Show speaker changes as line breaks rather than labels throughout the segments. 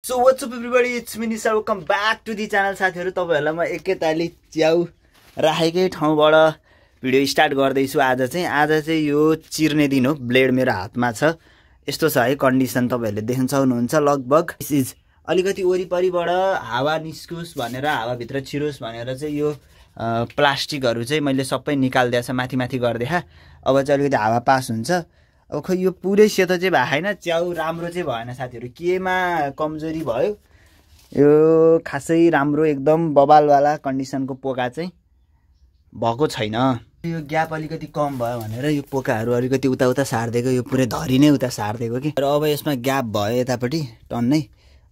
So what's up everybody, it's me Nisha, welcome back to the channel साथीहरु। तपाईहरुलाई म एकैताली च्याउ राखेकै ठाउँबाट भिडियो स्टार्ट गर्दैछु। आज चाहिँ यो चिर्ने दिन हो। ब्लेड मेरो हातमा छ। यस्तो छ है कन्डिसन, तपाईहरुले देख्न सक्नुहुन्छ। लगभग दिस इज अलिकति वरिपरिबाट हावा निस्कोस् भनेर, हावा भित्र छिरोस् भनेर चाहिँ यो प्लास्टिकहरु चाहिँ मैले सबै निकाल्दिएछ, माथि माथि गर्दिए। अब चाहिँ अलिकति हावा पास हुन्छ। अब खै यो पुरै सेतो चाहिँ भएन, च्याउ राम्रो चाहिँ भएन साथीहरु। केमा कमजोरी भयो? यो खासै राम्रो एकदम बबालवाला कन्डिसनको पोका चाहिँ भएको छैन। यो ग्याप अलिकति कम भयो भनेर यो पोकाहरु अलिकति उता सार्दिएको, यो पुरै धरी नै उता सार्दिएको कि। र अब यसमा ग्याप भयो यतापट्टि टन्नै।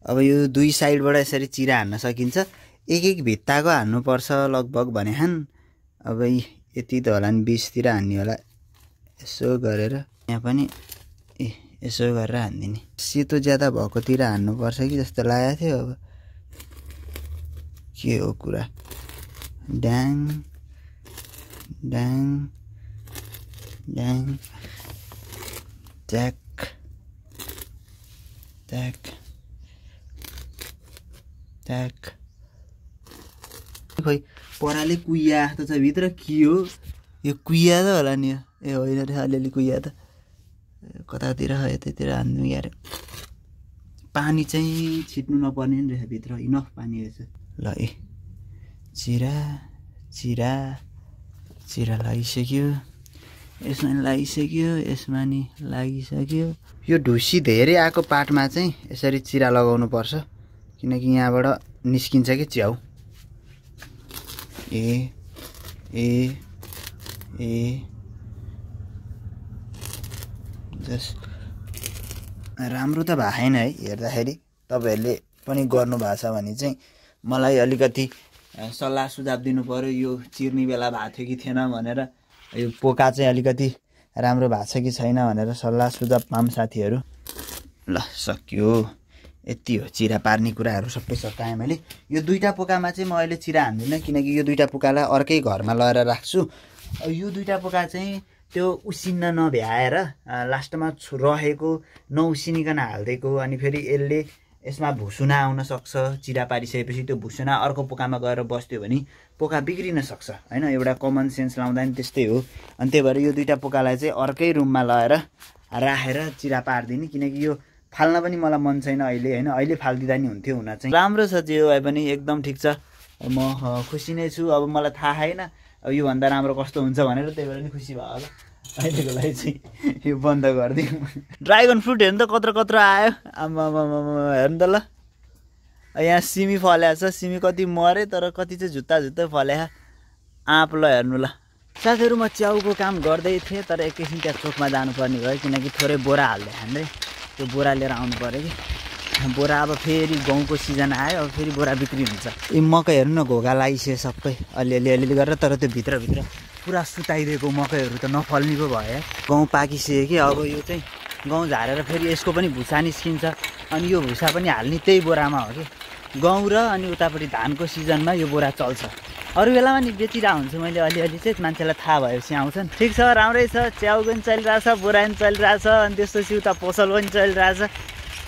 अब यो दुई साइडबाट यसरी चिरा हान्न सकिन्छ। एक भित्ताको हान्नु पर्छ लगभग भने हान। अब यति त होला नि 20 तिर हान्ने होला। यसो गरेर यहाँ पनि यसो गरेर हान्दिने। सेतो ज्यादा भएकोतिर हान्नु पर्छ कि जस्तो लागेको थियो। अब के हो कुरा? ड्याङ ड्याङ ड्याङ ट्याक ट्याक ट्याक। खोइ पराले कुइया जस्तो छ भित्र। के हो यो? कुइया त होला नि। ए होइन रे, अलिअलि कुइया त कतातिर यतैतिर हान्नु यार। पानी चाहिँ छिट्नु नपर्ने नि रहेछ भित्र, इनफ पानी रहेछ। ल ए चिरा चिरा चिरा लागिसक्यो, यसमा लागिसक्यो, यसमा नि लागिसक्यो। यो ढुसी धेरै आएको पार्टमा चाहिँ यसरी चिरा लगाउनु पर्छ, किनकि यहाँबाट निस्किन्छ कि च्याउ। ए ए ए राम्रो त भएन है हेर्दाखेरि। तपाईहरुले पनि गर्नु भएको छ भने चाहिँ मलाई अलिकति सल्लाह सुझाव दिनु पर्यो। यो चिर्ने बेला भएको थियो कि थिएन भनेर, यो पोका चाहिँ अलिकति राम्रो भएको छ कि छैन भनेर सल्लाह सुझाव पाऊँ साथीहरु। ल सक्यो, यति हो। चिरा पार्ने कुराहरु सबै सकाएँ मैले। यो दुईटा पोकामा चाहिँ म अहिले चिरा हान्दिनँ, किनकि यो दुईटा पोकालाई अर्कै घरमा लगेर राख्छु। यो दुईटा पोका चाहिँ त्यो उसिन्न नभ्याएर लास्टमा रहेको नउसिनिकन हाल्दिएको। अनि फेरि यसमा भुसुना आउन सक्छ। चिरा पारिसकेपछि त्यो भुसुना अर्को पोकामा गएर बस्दियो भने पोका बिग्रिन सक्छ हैन। एउटा कमन सेन्स लाउँदा नि त्यस्तै हो। अनि त्यही भएर यो दुईटा पोकालाई चाहिँ अर्कै रुममा लगेर राखेर चिरा पार्दिने, किनकि यो फाल्न पनि मलाई मन छैन अहिले हैन। अहिले फाल्दिदा नि हुन्थ्यो हुन चाहिँ। राम्रो छ जे भए पनि, एकदम ठिक छ। म खुसी नै छु। अब मलाई थाहा छैन अब यो भन्दा राम्रो कस्तो हुन्छ भनेर, त्यही भएर नि खुसी भयो होला। अहिलेको लागि चाहिँ यो बन्द गरिदिउँ। ड्रागन फ्रुट हेर्नु त कत्रो कत्रो आयो। आम्मा हेर्नु त ल, यहाँ सिमी फलेको छ। सिमी कति मरे, तर कति चाहिँ झुत्ता फल्या आँप। ल हेर्नु ल साथीहरु, म च्याउको काम गर्दै थिएँ, तर एकैछिन त्यहाँ चोकमा जानुपर्ने भयो, किनकि थोरै बोरा हाल्दै हान्दै त्यो बोरा लिएर आउनु पर्यो कि। बोरा अब फेरि गहुँको सिजन आयो, अब फेरि बोरा बिक्री हुन्छ। यी मकै हेर्नु न, घोगा लागिसक्यो सबै अलिअलि गरेर। तर त्यो भित्रभित्र पुरा सुताइदिएको मकैहरू त नफल्ने पो भयो। गहुँ पाकिसक्यो कि। अब यो चाहिँ गहुँ झारेर फेरि यसको पनि भुसा निस्किन्छ। अनि यो भुसा पनि हाल्ने त्यही बोरामा हो कि। गहुँ र अनि उतापट्टि धानको सिजनमा यो बोरा चल्छ। अरू बेलामा नि बेचिरहेको हुन्छु मैले अलिअलि चाहिँ, मान्छेलाई थाहा भएपछि आउँछन्। ठिक छ, राम्रै छ। च्याउ पनि चलिरहेछ, बोरा पनि चलिरहेछ, अनि त्यसपछि उता पसल पनि चलिरहेछ।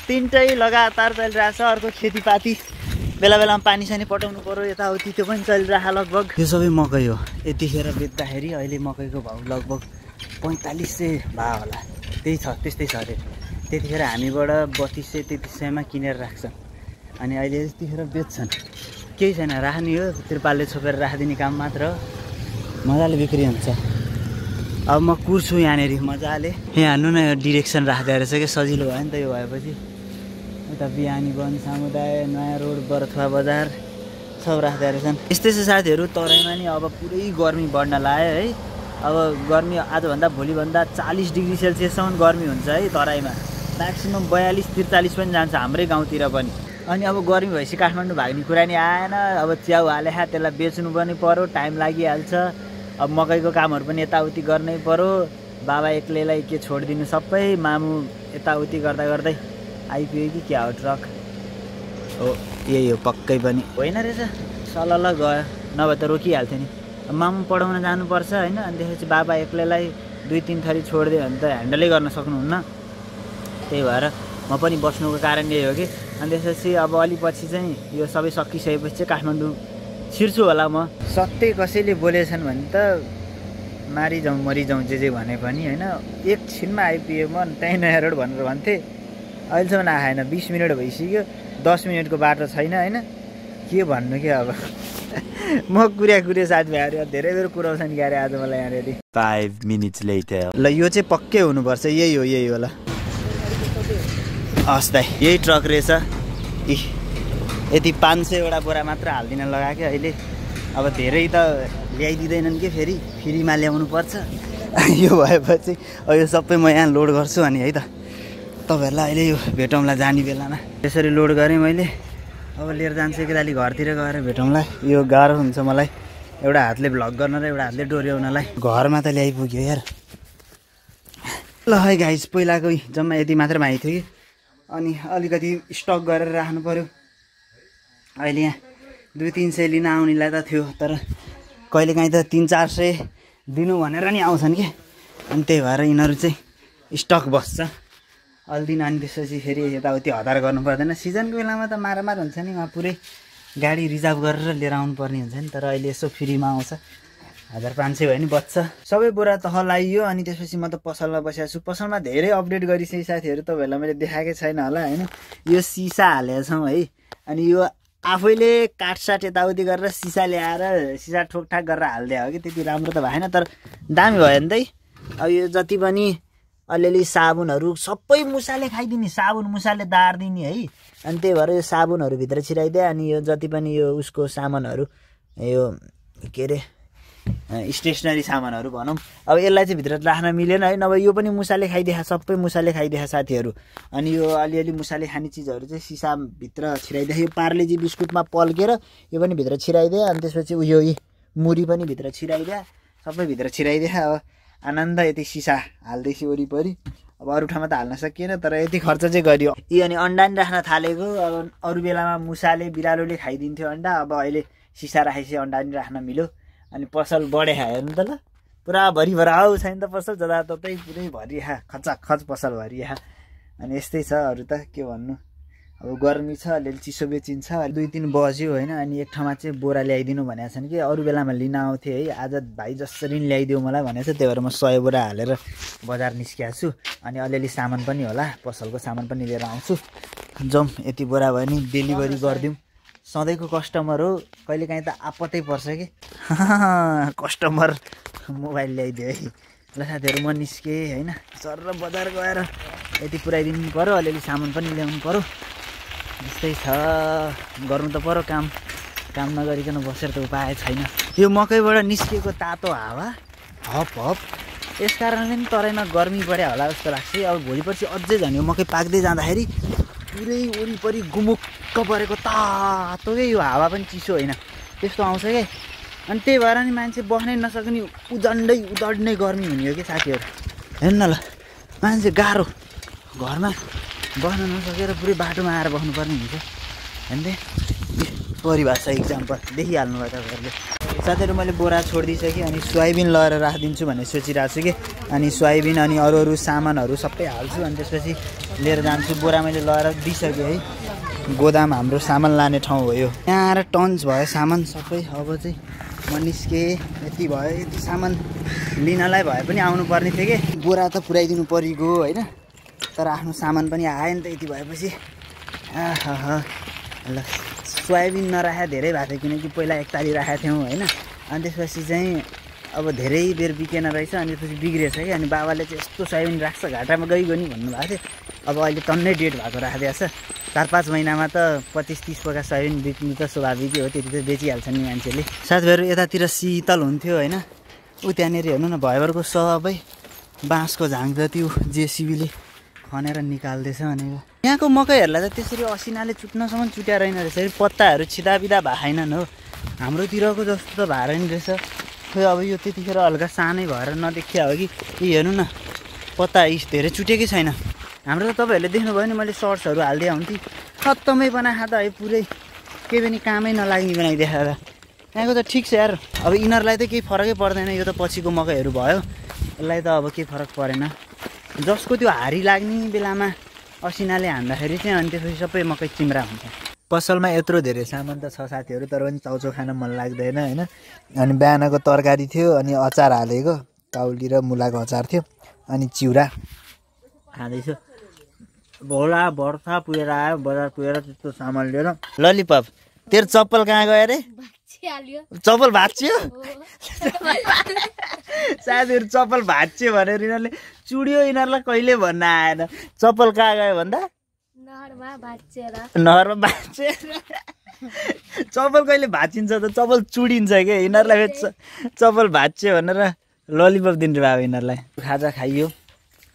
तीनटै लगातार चलिरहेछ। अर्को खेतीपाती बेला बेलामा पानी सानी पटाउनु पर्यो, यताउति त्यो पनि चलिरहेछ लगभग। यो सबै मकै हो। यतिखेर बेच्दाखेरि अहिले मकैको भाउ लगभग 4500 भयो होला। त्यही छ, त्यस्तै छ अरे। त्यतिखेर हामीबाट 3200-3300मा किनेर राख्छन्, अनि अहिले यतिखेर बेच्छन्। केही छैन, राख्ने हो। त्रिपालले छोपेर राखिदिने काम मात्र हो। मजाले बिक्री हुन्छ। अब म कुर्छु यहाँनिर मजाले। यहाँ हान्नु न, यो डिरेक्सन राख्दै रहेछ कि, सजिलो भयो नि त यो भएपछि। उता बिहानी वन समुदाय, नयाँ रोड, बरथुवा बजार सब राख्दै रहेछन्। यस्तै छ साथीहरु। तराईमा नि अब पुरै गर्मी बढ्न लाग्यो है। अब गर्मी आजभन्दा भोलिभन्दा 40 डिग्री सेल्सियससम्म गर्मी हुन्छ है तराईमा। म्याक्सिमम 42-43 पनि जान्छ हाम्रै गाउँतिर पनि। अनि अब गर्मी भएपछि काठमाडौँ भाग्ने कुरा नि आएन। अब च्याउ हाले त्यसलाई बेच्नु पनि पर्यो, टाइम लागिहाल्छ। अब मकैको कामहरू पनि यताउति गर्नै पर्यो। बाबा एक्लैलाई के छोडिदिनु, सबै मामु यताउति गर्दा गर्दै आइपुग्यो कि क्या हो। ट्रक हो यही हो पक्कै पनि होइन रहेछ। सलल गयो, नभए त रोकिहाल्थ्यो नि। मामु पढाउन जानुपर्छ हैन। अनि त्यसपछि बाबा एक्लैलाई 2-3 थरी छोडिदियो भने त ह्यान्डलै गर्न सक्नुहुन्न। त्यही भएर म पनि बस्नुको कारण यही हो कि अनि त्यसपछि अब अलि पछि चाहिँ यो सबै सकिसकेपछि चाहिँ काठमाडौँ छिर्छु होला म। सत्य कसैले बोलेछन् भने त मारिजाउँ मरिजाउँ जे भने पनि होइन, एकछिनमा आइपुगेँ म त्यहीँ नयाँ रोड भनेर भन्थेँ, अहिलेसम्म आएन। 20 मिनट भइसक्यो, 10 मिनटको बाटो छैन होइन, के भन्नु के अब। म कुरे साथीभाइहरू धेरै बेर कुराउँछन् क्यारे आज मलाई यहाँनिर।
5 minutes later.
ल यो चाहिँ पक्कै हुनुपर्छ, यही हो ल। हस् दाइ, यही ट्रक रहेछ। यति 500वटा बोरा मात्र हालिदिन लगाएको अहिले। अब धेरै त ल्याइदिँदैनन् कि फेरि फ्रीमा ल्याउनु पर्छ। यो भएपछि अब यो सबै म यहाँ लोड गर्छु अनि है त तपाईँहरूलाई अहिले यो भेटौँला जाने बेलामा। त्यसरी लोड गरेँ मैले। अब लिएर जान्छु एकताली घरतिर गएर भेटौँला। यो गाह्रो हुन्छ मलाई एउटा हातले भ्लग गर्न र एउटा हातले डोर्याउनलाई। घरमा त ल्याइपुग्यो यार। ल है गाइज, पहिलाको जम्मा यति मात्र भएको थियो कि, अनि अलिकति स्टक गरेर राख्नु पऱ्यो। अहिले यहाँ 200-300 लिन आउनेलाई त थियो, तर कहिलेकाहीँ त 300-400 दिनु भनेर नि आउँछन् कि, अनि त्यही भएर यिनीहरू चाहिँ स्टक बस्छ अलि दिन। अनि त्यसपछि फेरि यताउति हतार गर्नु पर्दैन। सिजनको बेलामा त मारामार हुन्छ नि, उहाँ पुरै गाडी रिजर्भ गरेर लिएर आउनु पर्ने हुन्छ नि, तर अहिले यसो फ्रीमा आउँछ। 1500 भयो नि बच्छ। सबै बोरा तह लगाइयो अनि त्यसपछि म त पसलमा बसेको छु। पसलमा धेरै अपडेट गरिसकेँ साथीहरू, तपाईँहरूलाई मैले देखाएकै छैन होला होइन। यो सिसा हालेका छौँ है, अनि यो आफैले काटसाट यताउति गरेर सिसा ल्याएर सिसा ठोकठाक गरेर हालिदियो हो कि, त्यति राम्रो त भएन तर दामी भयो नि त। अब यो जति पनि अलिअलि साबुनहरू सबै मुसाले खाइदिने, साबुन मुसाले दार्दिने है। अनि त्यही भएर यो साबुनहरू भित्र छिराइदिए। अनि यो जति पनि यो उसको सामानहरू, यो के अरे स्टेसनरी सामानहरू भनौँ, अब यसलाई चाहिँ भित्र राख्न मिलेन है, नभए यो पनि मुसाले खाइदिए, सबै मुसाले खाइदिए साथीहरू। अनि यो अलिअलि मुसाले खाने चिजहरू चाहिँ सिसाभित्र छिराइदिए। यो पार्लेजी बिस्कुटमा पल्केर यो पनि भित्र छिराइदिए। अनि त्यसपछि उयो मुरी पनि भित्र छिराइदिए, सबै भित्र छिराइदिए। अब आनन्द यति सिसा हाल्दैछु वरिपरि। अब अरू ठाउँमा त हाल्न सकिएन, तर यति खर्च चाहिँ गरियो। यी अनि अन्डा नि राख्न थालेको। अब अरू बेलामा मुसाले बिरालोले खाइदिन्थ्यो अन्डा, अब अहिले सिसा राखेपछि अन्डा नि राख्न मिल्यो। अनि पसल बढे हेर्नु त ल, पुरा भरिभराउ छैन त पसल, जताततै पुरै भरिया, खचाखच पसल भरिया। अनि यस्तै छ, अरू त के भन्नु। अब गर्मी छ, अलिअलि चिसो बेचिन्छ। 2-3 बज्यो होइन, अनि एक ठाउँमा चाहिँ बोरा ल्याइदिनु भनेको छन् कि, अरू बेलामा लिन आउँथेँ है। आज भाइ जसरी नि ल्याइदियो मलाई भनेको छ, त्यही भएर म 100 बोरा हालेर बजार निस्किएको छु। अनि अलिअलि सामान पनि होला, पसलको सामान पनि लिएर आउँछु। जाउँ, यति बोरा भयो नि डेलिभरी गरिदिउँ। सधैँको कस्टमर हो, कहिलेकाहीँ त आपत्तै पर्छ कि कस्टमर मोबाइल ल्याइदियो है। ल साथीहरू, म निस्केँ होइन, सर बजार गएर यति पुऱ्याइदिनु पऱ्यो, अलिअलि सामान पनि ल्याउनु पऱ्यो। यस्तै छ, गर्नु त पऱ्यो काम नगरिकन बसेर त उपाय छैन। यो मकैबाट निस्किएको तातो हावा हप हप, यस कारणले नि तराईमा गर्मी बढ्या होला जस्तो लाग्छ। अब भोलि पर्सि अझै झन् यो मकै पाक्दै जाँदाखेरि पुरै वरिपरि गुमुक्क परेको तातोकै यो हावा पनि चिसो होइन त्यस्तो आउँछ क्या। अनि त्यही भएर नि मान्छे बस्नै नसक्ने उडड्नै गर्मी हुने हो कि साथीहरू। हेर्नु न ल, मान्छे गाह्रो घरमा बस्न नसकेर पुरै बाटोमा आएर बस्नुपर्ने हुन्छ। हेर्दै परिभाषा इक्जाम्पल देखिहाल्नु भयो तपाईँहरूले। साथीहरू, मैले बोरा छोडिदिइसकेँ, अनि सोयाबिन लगेर राखिदिन्छु भन्ने सोचिरहेको छु कि। अनि सोयाबिन अनि अरू सामानहरू सबै हाल्छु, अनि त्यसपछि लिएर जान्छु। बोरा मैले लगेर दिइसकेँ है, गोदाम हाम्रो सामान लाने ठाउँ हो यो। यहाँ आएर टन्स भयो सामान सबै। अब चाहिँ म निस्केँ, यति भयो। यति सामान लिनलाई भए पनि आउनुपर्ने थियो कि, बोरा त पुऱ्याइदिनु परिगयो होइन, तर आफ्नो सामान पनि आयो नि त यति भएपछि। ल, सोयाबिन नराखे धेरै भएको थियो, किनकि पहिला 1 ताली राखेको थियौँ होइन। अनि त्यसपछि चाहिँ अब धेरै बेर बिकेन रहेछ, अनि त्यसपछि बिग्रेछ कि। अनि बाबाले चाहिँ यस्तो सोयाबिन राख्छ घाटामा गइगयो नि भन्नुभएको थियो। अब अहिले टन्नै डेट भएको राखिदिएको छ। 4-5 महिनामा त 25-30 पोका सोयाबिन बिक्नु त स्वाभाविकै हो, त्यति त बेचिहाल्छन् नि मान्छेले। साथीहरू, यतातिर शीतल हुन्थ्यो होइन, ऊ त्यहाँनिर हेर्नु न, भैबरको सबै बाँसको झाङ जति जेसिबीले खनेर निकाल्दैछ भनेको। यहाँको मकैहरूलाई त त्यसरी असिनाले चुट्नसम्म चुट्या रहेन रहेछ, पत्ताहरू छिदाबिदा भएनन् हो। हाम्रोतिरको जस्तो त भएर नि रहेछ। खोइ अब यो त्यतिखेर हल्का सानै भएर नदेखिया हो कि हेर्नु न, पत्ता धेरै चुटेकै छैन। हाम्रो त तपाईँहरूले देख्नुभयो नि, मैले सर्ट्सहरू हालिदिए हुन्थेँ, खत्तमै बनाएको त है, पुरै केही पनि कामै नलाग्ने बनाइदिएको त। यहाँको त ठिक छ यार। अब यिनीहरूलाई त केही फरकै पर्दैन, यो त पछिको मकैहरू भयो, यसलाई त अब केही फरक परेन। जसको त्यो हारी लाग्ने बेलामा
असिनाले हान्दाखेरि चाहिँ अनि त्यसपछि सबै मकै चिम्रा हुन्छ।
पसलमा यत्रो धेरै सामान त छ साथीहरू, तर पनि चाउचाउ खान मन लाग्दैन होइन। अनि बिहानको तरकारी थियो, अनि अचार हालेको काउली र मुलाको अचार थियो, अनि चिउरा खाँदैछु। भोला भर्खा पुगेर आयो, बजार पुगेर त्यस्तो सामान लिएर। ललिपप तेरो चप्पल कहाँ गयो अरे? चप्पल भाँच्यो साथीहरू, चप्पल भाँच्यो भनेर यिनीहरूले चुड्यो, यिनीहरूलाई कहिले भन्न आएन। चप्पल कहाँ गयो भन्दा नहरमा भाँचेर चप्पल कहिले भाँचिन्छ त, चप्पल चुडिन्छ क्या। यिनीहरूलाई चप्पल भाँच्यो भनेर ललिपप दिनु भयो यिनीहरूलाई। खाजा खाइयो।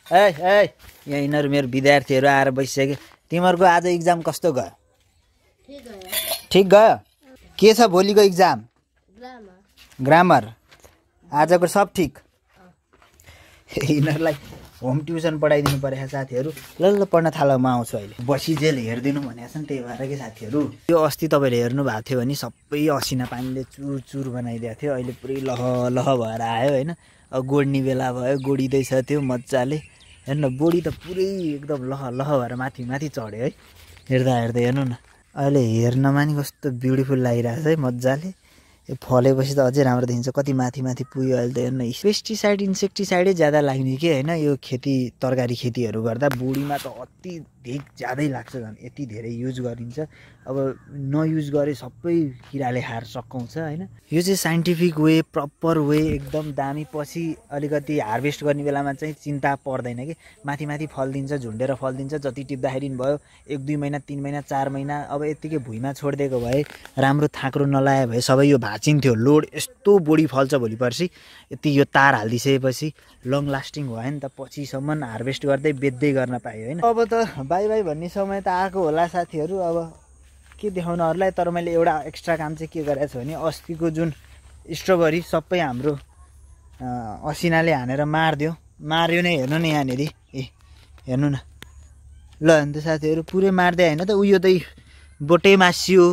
यहाँ यिनीहरू मेरो विद्यार्थीहरू आएर बसिसक्यो। तिमीहरूको आज इक्जाम कस्तो गयो? ठिक गयो? के छ भोलिको इक्जाम? ग्रामर। आजको सब ठिक? यिनीहरूलाई होम ट्युसन पढाइदिनु परेको साथीहरू। ल पढ्न थाल, म आउँछु अहिले। बसी जेल हेरिदिनु भनेको छ नि, त्यही भएर कि साथीहरू। यो अस्ति तपाईँले हेर्नु भएको थियो भने सबै असिना पानीले चुर चुर बनाइदिएको थियो, अहिले पुरै लह लह भएर आयो होइन। अब गोड्ने बेला भयो, गोडिँदैछ त्यो मजाले। हेर्नु बोडी त पुरै एकदम लह लह भएर माथि माथि चढ्यो है। हेर्दा हेर्नु न, अहिले हेर्नमा नि कस्तो ब्युटिफुल लागिरहेको छ है मजाले। यो फलेपछि त अझै राम्रो देखिन्छ, कति माथि माथि पुग्यो अहिले त। हेर्नु पेस्टिसाइड इन्सेक्टिसाइडै ज्यादा लाग्ने कि होइन, यो खेती तरकारी खेतीहरू गर्दा बोडीमा त अति ज्यादै लाग्छ झन्, यति धेरै युज गरिन्छ। अब नयुज गरे सबै किराले खाएर सकाउँछ होइन। यो चाहिँ साइन्टिफिक वे, प्रपर वे, एकदम दामी। पछि अलिकति हार्भेस्ट गर्ने बेलामा चाहिँ चिन्ता पर्दैन कि, माथि माथि फल दिन्छ, झुन्डेर फल दिन्छ। जति टिप्दाखेरि भयो 1-2 महिना 3 महिना 4 महिना, अब यत्तिकै भुइँमा छोडिदिएको भए, राम्रो थाक्रो नलाए भए सबै यो भाँचिन्थ्यो। लोड यस्तो बोडी फल्छ भोलि पर्सि। यति यो तार हालिदिइसकेपछि लङ लास्टिङ भयो नि त, पछिसम्म हार्भेस्ट गर्दै बेच्दै गर्न पायो होइन। अब त बाई बाई भन्ने समय त आएको होला साथीहरू। अब के देखाउनु अरूलाई, तर मैले एउटा एक्स्ट्रा काम चाहिँ के गरेको छु भने, अस्तिको जुन स्ट्रबेरी सबै हाम्रो असिनाले हानेर मार्यो नै। हेर्नु न यहाँनिर, हेर्नु न। ल अन्त साथीहरू पुरै मार्दै होइन त, उयो त बोटै मासियो।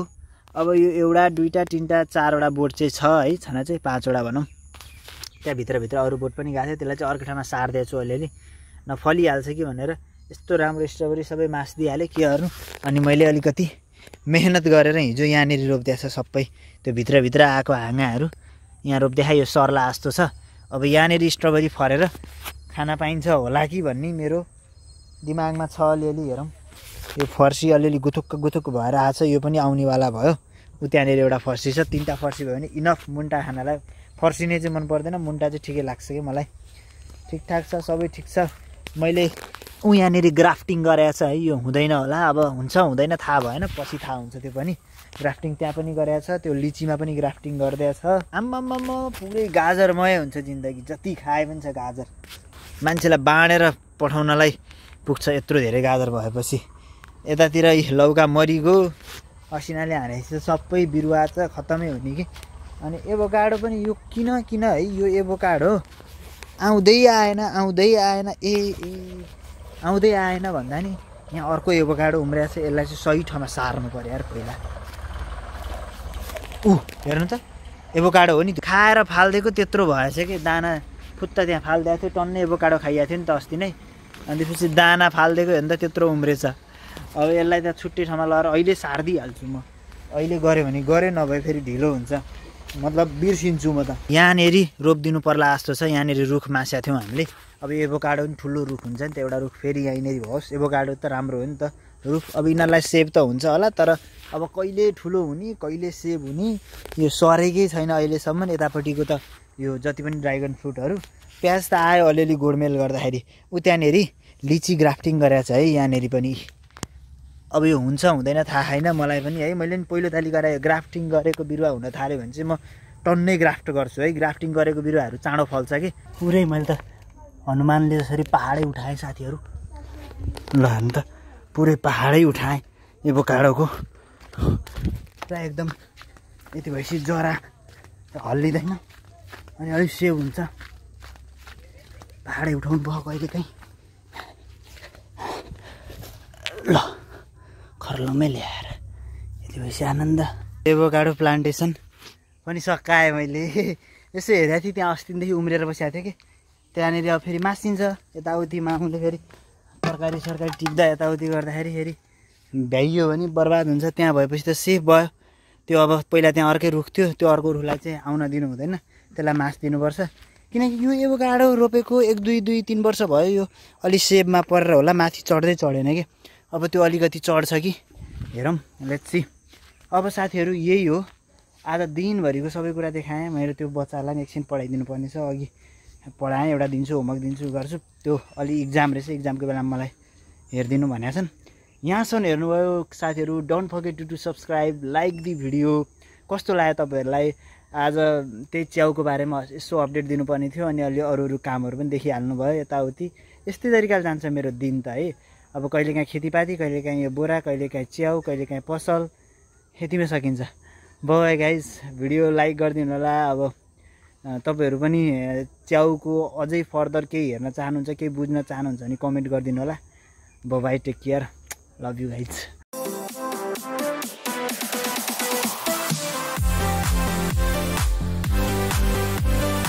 अब यो एउटा 2टा 3टा 4वटा बोट चाहिँ छ है, छन चाहिँ 5वटा भनौँ। त्यहाँ भित्रभित्र अरू बोट पनि गएको थियो, त्यसलाई चाहिँ अर्को ठाउँमा सारिदिएको छु अलिअलि, नफलिहाल्छ कि भनेर। यस्तो राम्रो स्ट्रबेरी सबै मासिदिइहालेँ के गर्नु। अनि मैले अलिकति मेहनत गरेर हिजो यहाँनिर रोपिदिएको छ सबै, त्यो भित्रभित्र आएको हाँगाहरू यहाँ रोपिदिएको। यो सर्ला जस्तो छ। अब यहाँनिर स्ट्रबेरी फरेर खाना पाइन्छ होला कि भन्ने मेरो दिमागमा छ अलिअलि। हेरौँ, यो फर्सी अलिअलि गुथुक्क गुथुक्क भएर आएको छ, यो पनि आउनेवाला भयो। त्यहाँनिर एउटा फर्सी छ, 3टा फर्सी भयो भने इनफ मुन्टा खानालाई। फर्सी नै चाहिँ मन पर्दैन, मुन्टा चाहिँ ठिकै लाग्छ कि मलाई। ठिकठाक छ, सबै ठिक छ। मैले यहाँनिर ग्राफ्टिङ गरेको छ है, यो हुँदैन होला, अब हुन्छ हुँदैन थाहा भएन, पछि थाहा हुन्छ त्यो पनि। ग्राफ्टिङ त्यहाँ पनि गरेको छ, त्यो लिचीमा पनि ग्राफ्टिङ गरिदिएको छ। आम्माम्मा पुरै गाजरमय हुन्छ जिन्दगी, जति खाए पनि छ गाजर। मान्छेलाई बाँडेर पठाउनलाई पुग्छ यत्रो धेरै गाजर भएपछि। यतातिर लौका मरिगयो, असिनाले हानेपछि सबै बिरुवा चाहिँ खत्तमै हुने कि। अनि एभोकाडो पनि यो किन है, यो एभोकाडो आउँदै आएन आउँदै आएन भन्दा नि यहाँ अर्को एभोकाडो उम्रिएको छ। यसलाई चाहिँ सही ठाउँमा सार्नु पऱ्यो यार पहिला। हेर्नु त, एभोकाडो हो नि, खाएर फालिदिएको त्यत्रो भएछ कि। दाना फुत्त त्यहाँ फालिदिएको थियो, टन्नै एभोकाडो खाइएको थियो नि त अस्ति नै। अनि त्यसपछि दाना फालिदिएको हेर्नु त त्यत्रो उम्रेछ। अब यसलाई त छुट्टै ठाउँमा लगाएर अहिले सारिदिइहाल्छु म। अहिले गऱ्यो भने गऱ्यो, नभए फेरि ढिलो हुन्छ, मतलब बिर्सिन्छु म त। यहाँनिर रोपिदिनु पर्ला जस्तो छ। यहाँनिर रुख मासेको थियौँ हामीले। अब एभोकाडो पनि ठुलो रुख हुन्छ नि त, एउटा रुख फेरि यहीँनिर होस्। एभोकाडो त राम्रो हो नि त रुख। अब यिनीहरूलाई सेभ त हुन्छ होला, तर अब कहिले ठुलो हुने कहिले सेभ हुने यो सरेकै छैन अहिलेसम्म। यतापट्टिको त यो जति पनि ड्राइगन फ्रुटहरू, प्याज त आयो अलिअलि गोडमेल गर्दाखेरि। त्यहाँनिर लिची ग्राफ्टिङ गरेको छ है यहाँनिर पनि। अब यो हुन्छ हुँदैन थाहा छैन मलाई पनि है। मैले पनि पहिलो ताली गराएँ, ग्राफ्टिङ गरेको बिरुवा हुन थाल्यो भने चाहिँ म टन्नै ग्राफ्ट गर्छु है। ग्राफ्टिङ गरेको बिरुवाहरू चाँडो फल्छ कि। पुरै मैले त हनुमानले जसरी पहाडै उठाएँ साथीहरू। ल अन्त पुरै पहाडै उठाएँ एभोकाडोको। पुरा एकदम यति भएपछि जरा हल्लिँदैन अनि अलिक सेभ हुन्छ। पहाडै उठाउनु भयो कहिले काहीँ। ल खर्लमै ल्याएर यति भएपछि आनन्द। एभोकाडो प्लान्टेसन पनि सकाएँ मैले। यसो हेरेको थिएँ त्यहाँ अस्तिदेखि उम्रेर बसेको थियो कि। त्यहाँनिर अब फेरि मासिन्छ, यताउति मामुले फेरि
तरकारी सरकारी टिप्दा यताउति गर्दाखेरि फेरि भ्याइयो भने बर्बाद हुन्छ। त्यहाँ भएपछि त सेफ भयो। त्यो अब पहिला त्यहाँ अर्कै रुख थियो, त्यो अर्को रुखलाई चाहिँ आउन दिनु हुँदैन, त्यसलाई मास दिनुपर्छ। किनकि यो एभोकाडो रोपेको 1-2-3 वर्ष भयो, यो अलि सेपमा परेर होला, माथि चढ्दै चढेन कि। अब त्यो अलिकति चढ्छ कि हेरौँ, लेट्स सी। अब साथीहरू यही हो, आज दिनभरिको सबै कुरा देखाएँ। मेरो त्यो बच्चालाई नि एकछिन पढाइदिनु पर्ने छ, अघि पढाएँ, एउटा दिन्छु, होमवर्क दिन्छु, गर्छु। त्यो अलि इक्जाम रहेछ, इक्जामको बेलामा मलाई हेरिदिनु भनेको छन्। यहाँसम्म हेर्नुभयो साथीहरू, don't forget to subscribe, like the video. कस्तो लाग्यो तपाईँहरूलाई? आज त्यही च्याउको बारेमा यसो अपडेट दिनुपर्ने थियो, अनि अलि अरू कामहरू पनि देखिहाल्नु भयो यताउति। यस्तै तरिकाले जान्छ मेरो दिन त है। अब कहिलेकाहीँ खेतीपाती, कहिलेकाहीँ यो बोरा, कहिलेकाहीँ च्याउ, कहिलेकाहीँ पसल, यतिमै सकिन्छ। बाइ गाइज, भिडियो लाइक गरिदिनु होला। अब तपाईँहरू पनि च्याउको अझै फर्दर केही हेर्न चाहनुहुन्छ, केही बुझ्न चाहनुहुन्छ भने कमेन्ट गरिदिनु होला। Bye, take care, love you guys.